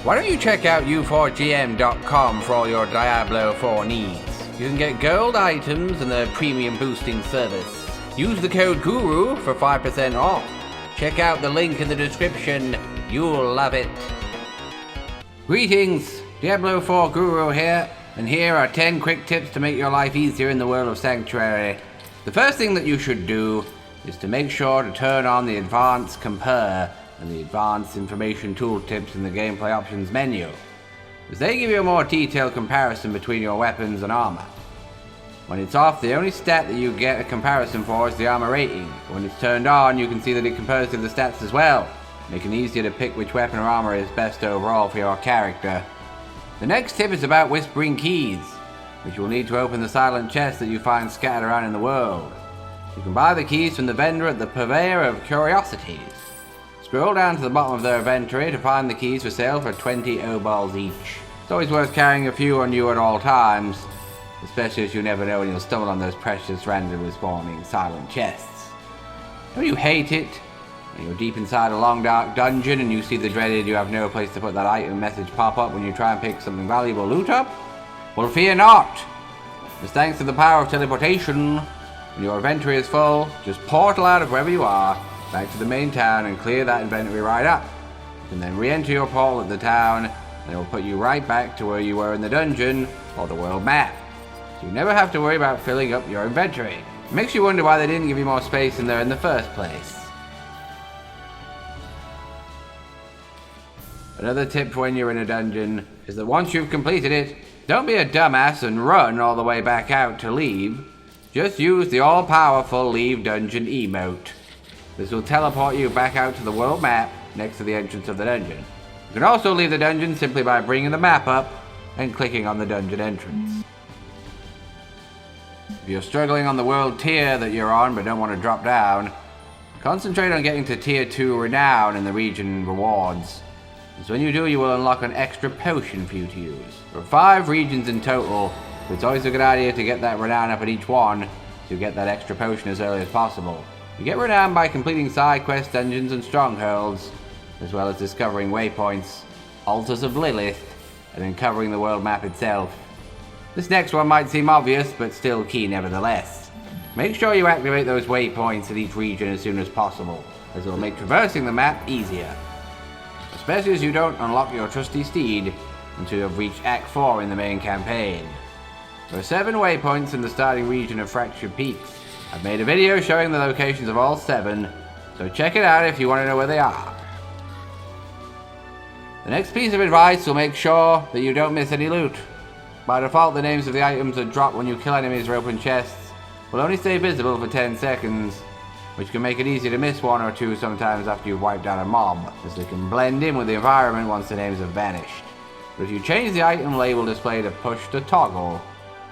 Why don't you check out u4gm.com for all your Diablo 4 needs. You can get gold items and their premium boosting service. Use the code GURU for 5% off. Check out the link in the description. You'll love it. Greetings, Diablo 4 Guru here, and here are 10 quick tips to make your life easier in the world of Sanctuary. The first thing that you should do is to make sure to turn on the Advanced Compare and the Advanced Information Tooltips in the Gameplay Options menu, as they give you a more detailed comparison between your weapons and armor. When it's off, the only stat that you get a comparison for is the armor rating. When it's turned on, you can see that it compares to the stats as well, making it easier to pick which weapon or armor is best overall for your character. The next tip is about whispering keys, which you will need to open the silent chests that you find scattered around in the world. You can buy the keys from the vendor at the Purveyor of Curiosities. Scroll down to the bottom of their inventory to find the keys for sale for 20 obols each. It's always worth carrying a few on you at all times, especially as you never know when you'll stumble on those precious randomly spawning silent chests. Don't you hate it when you're deep inside a long dark dungeon and you see the dreaded "you have no place to put that item" message pop up when you try and pick something valuable loot up? Well, fear not, as thanks to the power of teleportation, when your inventory is full, just portal out of wherever you are back to the main town and clear that inventory right up. You can then re-enter your portal at the town and it will put you right back to where you were in the dungeon or the world map. So you never have to worry about filling up your inventory. It makes you wonder why they didn't give you more space in there in the first place. Another tip for when you're in a dungeon is that once you've completed it, don't be a dumbass and run all the way back out to leave. Just use the all-powerful Leave Dungeon emote. This will teleport you back out to the world map next to the entrance of the dungeon. You can also leave the dungeon simply by bringing the map up and clicking on the dungeon entrance. If you're struggling on the world tier that you're on but don't want to drop down, concentrate on getting to tier 2 renown in the region rewards. As when you do, you will unlock an extra potion for you to use. There are 5 regions in total, so it's always a good idea to get that renown up at each one to get that extra potion as early as possible. You get renown by completing side quest dungeons and strongholds, as well as discovering waypoints, altars of Lilith, and uncovering the world map itself. This next one might seem obvious, but still key nevertheless. Make sure you activate those waypoints at each region as soon as possible, as it will make traversing the map easier. Especially as you don't unlock your trusty steed until you have reached Act 4 in the main campaign. There are 7 waypoints in the starting region of Fractured Peaks. I've made a video showing the locations of all 7, so check it out if you want to know where they are. The next piece of advice will make sure that you don't miss any loot. By default, the names of the items that drop when you kill enemies or open chests will only stay visible for 10 seconds, which can make it easy to miss 1 or 2 sometimes after you've wiped out a mob, as they can blend in with the environment once the names have vanished. But if you change the item label display to push to toggle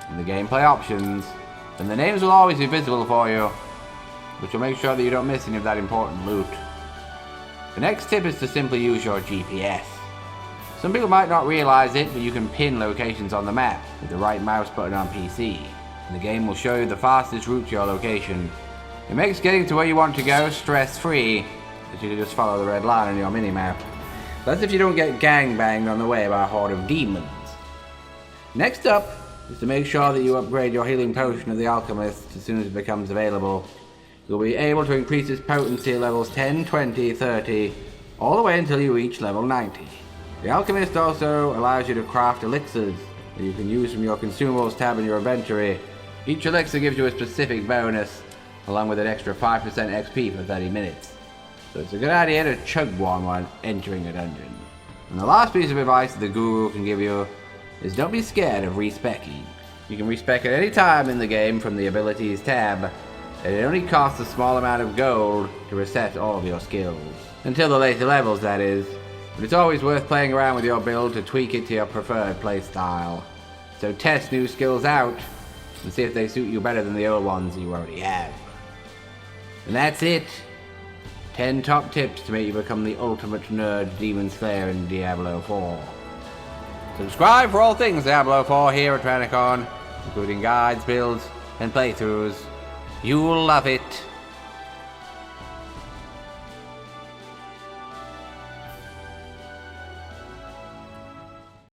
in the gameplay options, then the names will always be visible for you, which will make sure that you don't miss any of that important loot. The next tip is to simply use your GPS. Some people might not realize it, but you can pin locations on the map with the right mouse button on PC, and the game will show you the fastest route to your location. It makes getting to where you want to go stress-free, as you can just follow the red line on your minimap. That's if you don't get gangbanged on the way by a horde of demons. Next up is to make sure that you upgrade your healing potion of the Alchemist as soon as it becomes available. You'll be able to increase its potency at levels 10, 20, 30, all the way until you reach level 90. The Alchemist also allows you to craft elixirs that you can use from your consumables tab in your inventory. Each elixir gives you a specific bonus, along with an extra 5% XP for 30 minutes. So it's a good idea to chug one while entering a dungeon. And the last piece of advice that the Guru can give you is don't be scared of respecking. You can respec at any time in the game from the abilities tab, and it only costs a small amount of gold to reset all of your skills. Until the later levels, that is. But it's always worth playing around with your build to tweak it to your preferred playstyle. So test new skills out and see if they suit you better than the old ones you already have. And that's it. 10 top tips to make you become the ultimate nerd demon slayer in Diablo 4. Subscribe for all things Diablo 4 here at Tranicon, including guides, builds, and playthroughs. You'll love it.